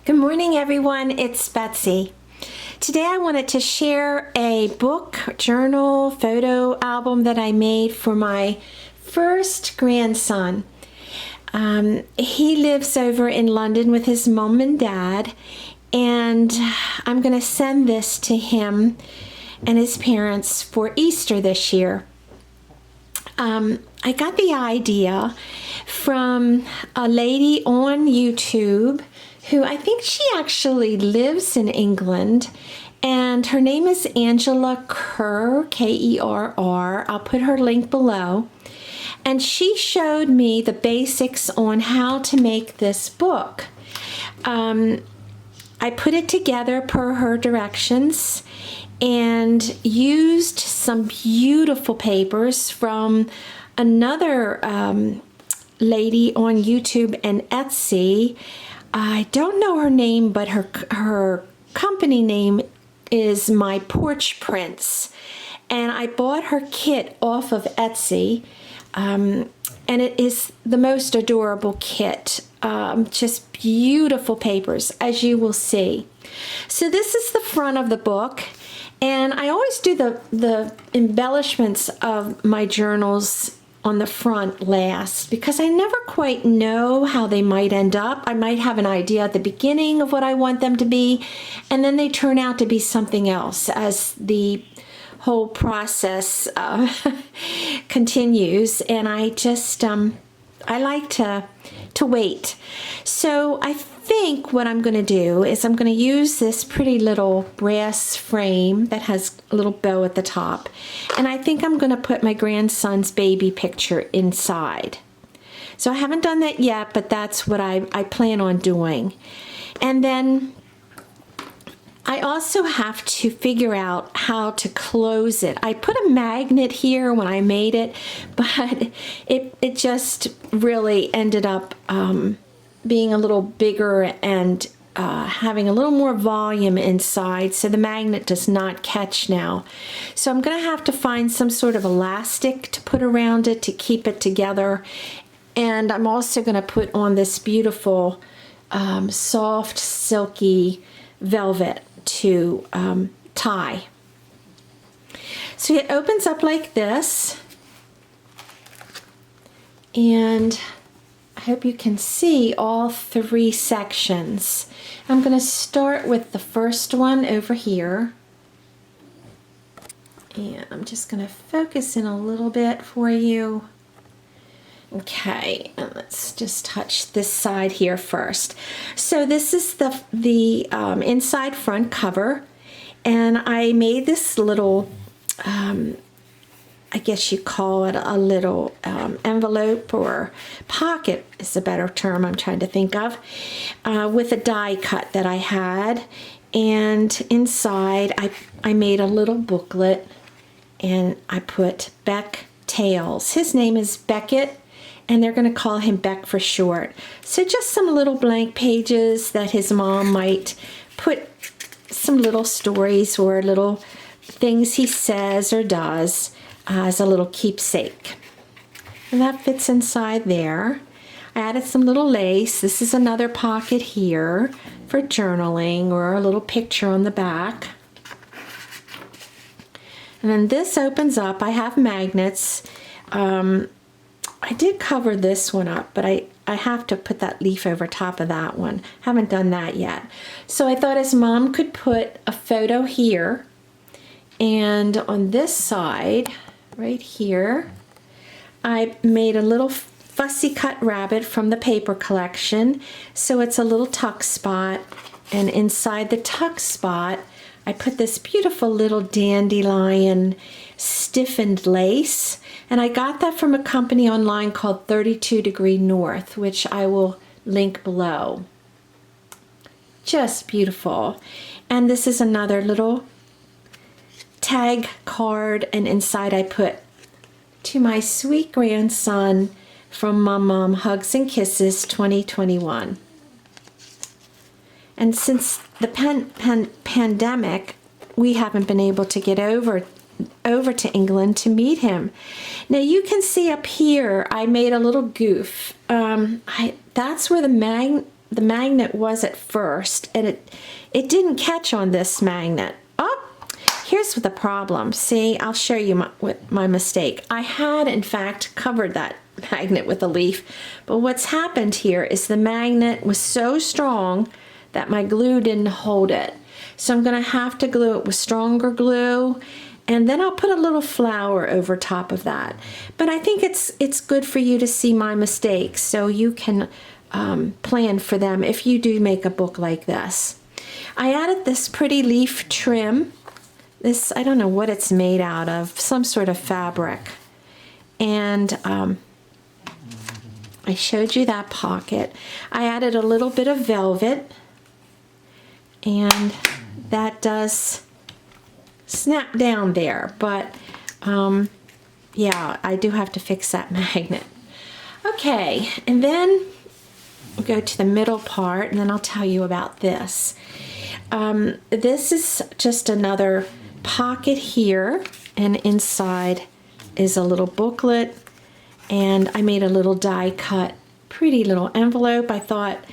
Good morning, everyone. It's Betsy. Today I wanted to share a book, journal, photo album that I made for my first grandson. He lives over in London with his mom and dad, and I'm going to send this to him and his parents for Easter this year. I got the idea from a lady on YouTube who I think she actually lives in England, and her name is Angela Kerr, Kerr. I'll put her link below. And she showed me the basics on how to make this book. I put it together per her directions and used some beautiful papers from another lady on YouTube and Etsy. I don't know her name, but her company name is My Porch Prints. And I bought her kit off of Etsy. And it is the most adorable kit. Just beautiful papers, as you will see. So this is the front of the book. And I always do the embellishments of my journals on the front last because I never quite know how they might end up. I might have an idea at the beginning of what I want them to be, and then they turn out to be something else as the whole process continues. And I just I like to wait. So I think what I'm going to do is I'm going to use this pretty little brass frame that has a little bow at the top, and I think I'm going to put my grandson's baby picture inside. So I haven't done that yet, but that's what I plan on doing. And then I also have to figure out how to close it. I put a magnet here when I made it, but it just really ended up being a little bigger and having a little more volume inside, so the magnet does not catch now. So I'm going to have to find some sort of elastic to put around it to keep it together. And I'm also going to put on this beautiful soft, silky velvet to tie. So it opens up like this, and I hope you can see all three sections. I'm going to start with the first one over here, and I'm just going to focus in a little bit for you. Okay, and let's just touch this side here first. So this is the inside front cover, and I made this little I guess you call it a little envelope, or pocket is a better term I'm trying to think of, with a die cut that I had. And inside I made a little booklet, and I put Beck Tales. His name is Beckett, and they're going to call him Beck for short. So just some little blank pages that his mom might put some little stories or little things he says or does as a little keepsake. And that fits inside there. I added some little lace. This is another pocket here for journaling, or a little picture on the back. And then this opens up. I have magnets. I did cover this one up, but I have to put that leaf over top of that one. Haven't done that yet. So I thought his mom could put a photo here, and on this side right here I made a little fussy cut rabbit from the paper collection, so it's a little tuck spot, and inside the tuck spot I put this beautiful little dandelion stiffened lace, and I got that from a company online called 32 Degree North, which I will link below. Just beautiful. And this is another little tag card, and inside I put, to my sweet grandson from my mom, hugs and kisses 2021. And since the pandemic, we haven't been able to get over to England to meet him. Now you can see up here I made a little goof. That's where the the magnet was at first, and it didn't catch on this magnet. Oh, here's the problem. See, I'll show you my mistake. I had, in fact, covered that magnet with a leaf, but what's happened here is the magnet was so strong that my glue didn't hold it. So I'm going to have to glue it with stronger glue, and then I'll put a little flower over top of that. But I think it's good for you to see my mistakes so you can plan for them if you do make a book like this. I added this pretty leaf trim. This, I don't know what it's made out of, some sort of fabric. And I showed you that pocket. I added a little bit of velvet, and that does snap down there, but yeah, I do have to fix that magnet. Okay, and then we'll go to the middle part, and then I'll tell you about this. This is just another pocket here, and inside is a little booklet, and I made a little die cut pretty little envelope. I thought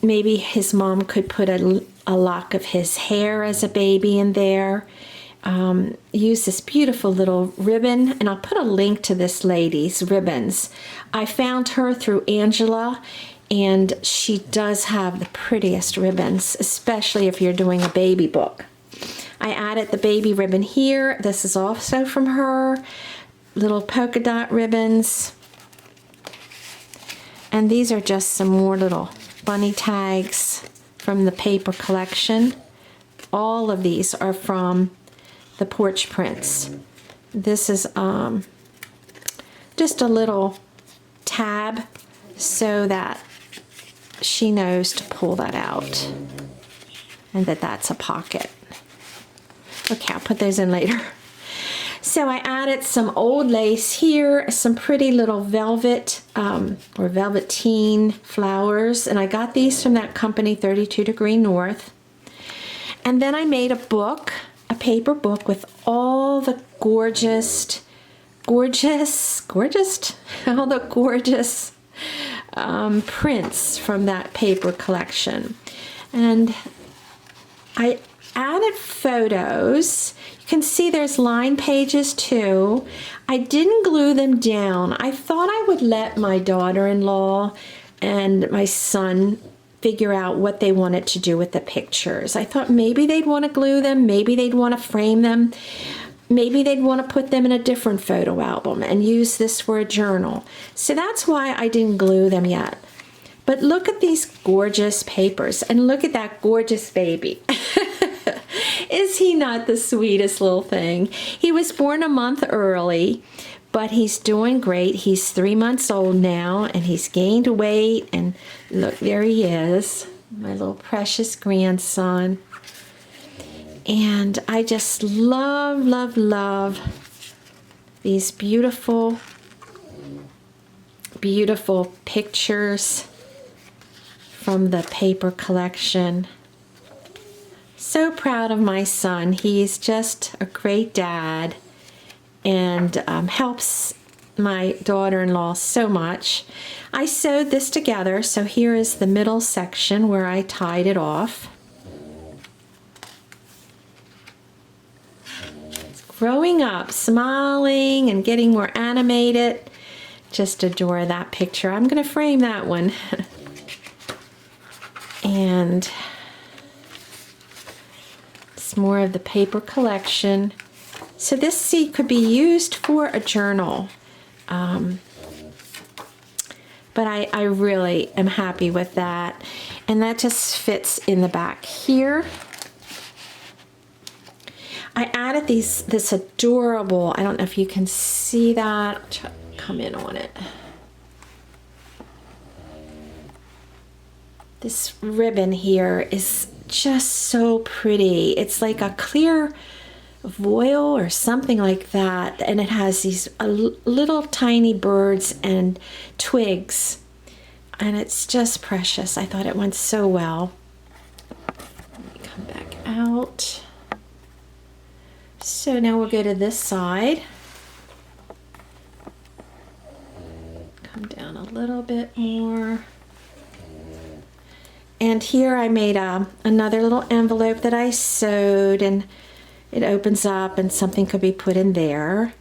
maybe his mom could put a lock of his hair as a baby in there. Use this beautiful little ribbon, and I'll put a link to this lady's ribbons. I found her through Angela, and she does have the prettiest ribbons, especially if you're doing a baby book. I added the baby ribbon here. This is also from her. Little polka dot ribbons. And these are just some more little bunny tags from the paper collection. All of these are from the porch prints. This is just a little tab so that she knows to pull that out and that that's a pocket. Okay, I'll put those in later. So I added some old lace here, some pretty little velvet or velveteen flowers, and I got these from that company, 32 Degree North. And then I made a book, a paper book with all the gorgeous, all the gorgeous prints from that paper collection. And I added photos. You can see there's line pages too. I didn't glue them down. I thought I would let my daughter-in-law and my son figure out what they wanted to do with the pictures. I thought maybe they'd want to glue them, maybe they'd want to frame them, maybe they'd want to put them in a different photo album and use this for a journal. So that's why I didn't glue them yet. But look at these gorgeous papers, and look at that gorgeous baby. Is he not the sweetest little thing? He was born a month early, but he's doing great. He's 3 months old now, and he's gained weight. And look, there he is, my little precious grandson. And I just love, love, love these beautiful, beautiful pictures from the paper collection. So proud of my son. He's just a great dad and helps my daughter-in-law so much. I sewed this together, so here is the middle section where I tied it off. Growing up, smiling and getting more animated. Just adore that picture. I'm going to frame that one. And it's more of the paper collection. So this seed could be used for a journal. But I really am happy with that. And that just fits in the back here. I added this adorable, I don't know if you can see that, come in on it. This ribbon here is just so pretty. It's like a clear voile or something like that, and it has these little tiny birds and twigs, and it's just precious. I thought it went so well. Let me come back out. So now we'll go to this side. Come down a little bit more. And here I made another little envelope that I sewed, and it opens up and something could be put in there.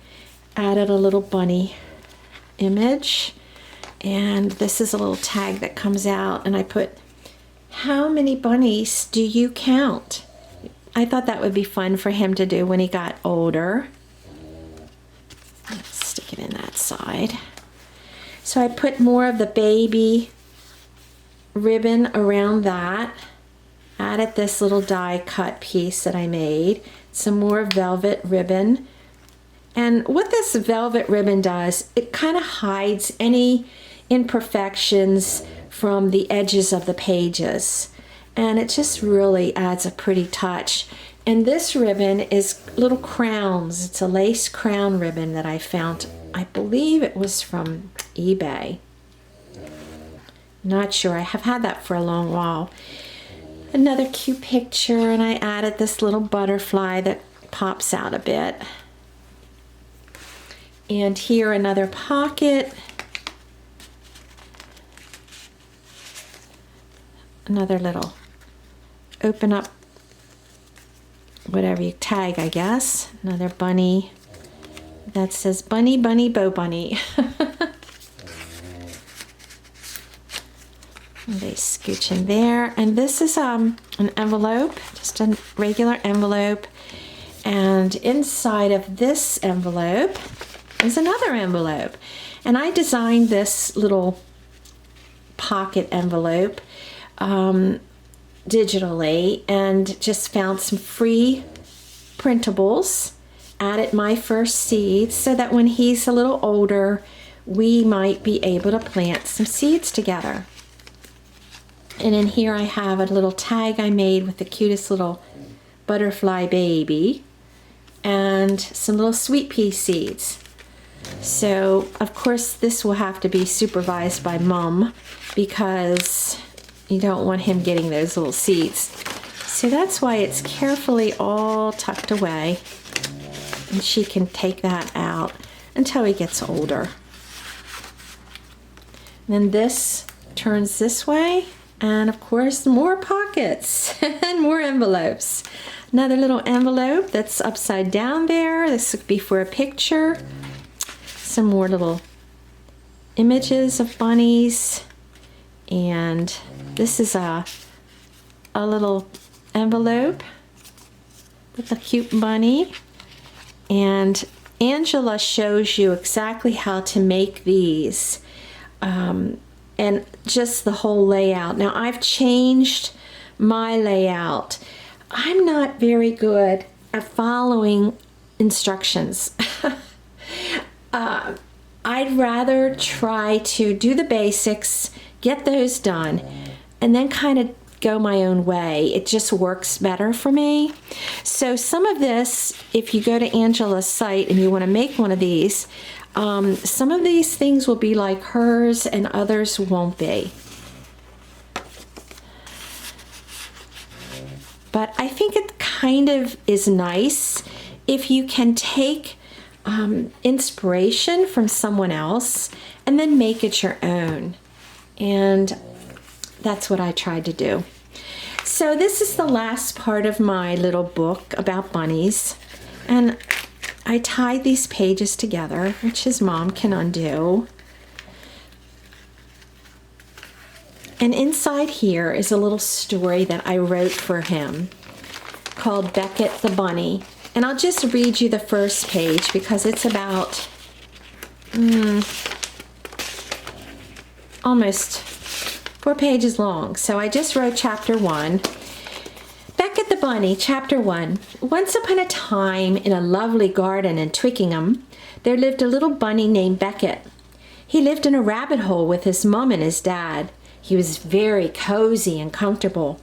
Added a little bunny image, and this is a little tag that comes out, and I put, how many bunnies do you count? I thought that would be fun for him to do when he got older. Let's stick it in that side. So I put more of the baby ribbon around that. Added this little die cut piece that I made. Some more velvet ribbon. And what this velvet ribbon does, it kind of hides any imperfections from the edges of the pages. And it just really adds a pretty touch. And this ribbon is little crowns. It's a lace crown ribbon that I found. I believe it was from eBay. Not sure. I have had that for a long while. Another cute picture, and I added this little butterfly that pops out a bit. And here another pocket. Another little open up, whatever you tag, I guess. Another bunny that says Bunny, Bunny, Bo Bunny. And they scooch in there. And this is an envelope, just a regular envelope. And inside of this envelope is another envelope. And I designed this little pocket envelope digitally, and just found some free printables, added my first seeds so that when he's a little older we might be able to plant some seeds together. And in here I have a little tag I made with the cutest little butterfly baby and some little sweet pea seeds. So of course this will have to be supervised by Mom because you don't want him getting those little seeds. So that's why it's carefully all tucked away, and she can take that out until he gets older. And then this turns this way, and of course more pockets and more envelopes. Another little envelope that's upside down there. This would be for a picture. Some more little images of bunnies. And this is a little envelope with a cute bunny. And Angela shows you exactly how to make these and just the whole layout. Now I've changed my layout. I'm not very good at following instructions. I'd rather try to do the basics, get those done, and then kind of go my own way. It just works better for me. So some of this, if you go to Angela's site and you want to make one of these, some of these things will be like hers and others won't be. But I think it kind of is nice if you can take inspiration from someone else and then make it your own. And that's what I tried to do. So this is the last part of my little book about bunnies. And I tied these pages together, which his mom can undo. And inside here is a little story that I wrote for him called Beckett the Bunny. And I'll just read you the first page because it's about almost 4 pages long. So I just wrote chapter 1. Beckett the Bunny, chapter 1. Once upon a time in a lovely garden in Twickenham, there lived a little bunny named Beckett. He lived in a rabbit hole with his mom and his dad. He was very cozy and comfortable.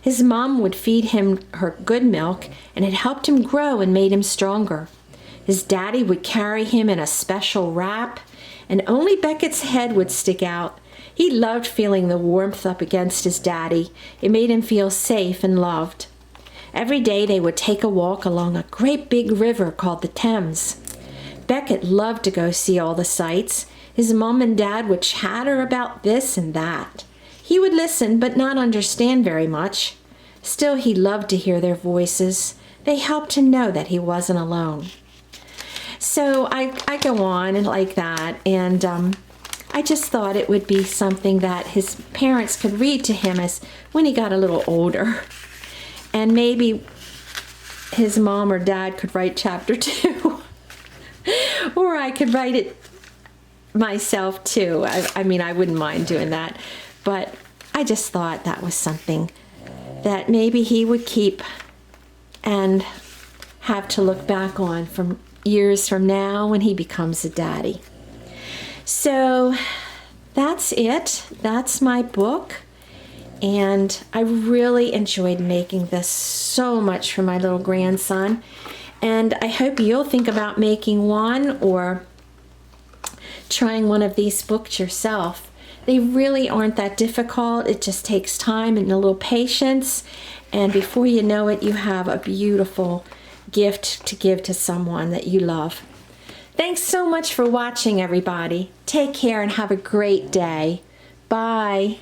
His mom would feed him her good milk, and it helped him grow and made him stronger. His daddy would carry him in a special wrap, and only Beckett's head would stick out. He loved feeling the warmth up against his daddy. It made him feel safe and loved. Every day they would take a walk along a great big river called the Thames. Beckett loved to go see all the sights. His mom and dad would chatter about this and that. He would listen but not understand very much. Still, he loved to hear their voices. They helped him know that he wasn't alone. So I go on and like that, and I just thought it would be something that his parents could read to him as when he got a little older. And maybe his mom or dad could write chapter 2. Or I could write it myself too. I mean, I wouldn't mind doing that. But I just thought that was something that maybe he would keep and have to look back on from years from now when he becomes a daddy. So that's it. That's my book. And I really enjoyed making this so much for my little grandson. And I hope you'll think about making one or trying one of these books yourself. They really aren't that difficult. It just takes time and a little patience. And before you know it, you have a beautiful gift to give to someone that you love. Thanks so much for watching, everybody. Take care and have a great day. Bye.